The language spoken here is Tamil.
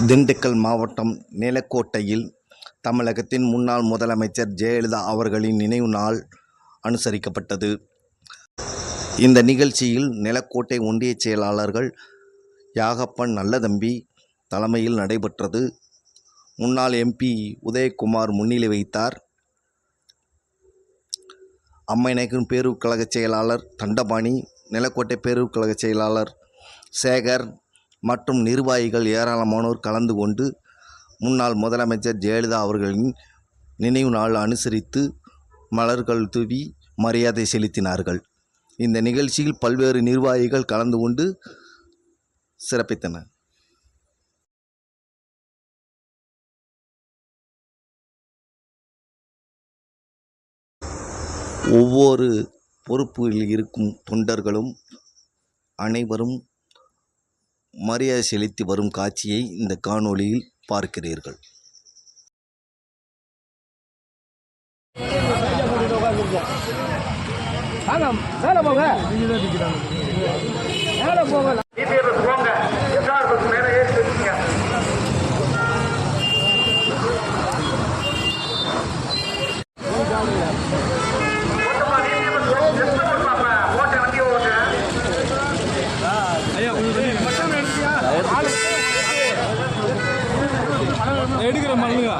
திண்டுக்கல் மாவட்டம் நிலக்கோட்டையில் தமிழகத்தின் முன்னாள் முதலமைச்சர் ஜெயலலிதா அவர்களின் நினைவு நாள் அனுசரிக்கப்பட்டது. இந்த நிகழ்ச்சியில் நிலக்கோட்டை ஒன்றிய செயலாளர்கள் யாகப்பன் நல்லதம்பி தலைமையில் நடைபெற்றது. முன்னாள் MP உதயகுமார் முன்னிலை வைத்தார். அம்மைநாயக்கன் பேரூர் கழக செயலாளர் தண்டபாணி, நிலக்கோட்டை பேரூர் கழக செயலாளர் சேகர் மற்றும் நிர்வாகிகள் ஏராளமானோர் கலந்து கொண்டு முன்னாள் முதலமைச்சர் ஜெயலலிதா அவர்களின் நினைவு நாள் அனுசரித்து மலர்கள் தூவி மரியாதை செலுத்தினார்கள். இந்த நிகழ்ச்சியில் பல்வேறு நிர்வாகிகள் கலந்து கொண்டு சிறப்பித்தனர். ஒவ்வொரு பொறுப்புகளில் இருக்கும் தொண்டர்களும் அனைவரும் மரியாதை செலுத்தி வரும் காட்சியை இந்த காணொளியில் பார்க்கிறீர்கள். எடுக்கிற மல்லுங்க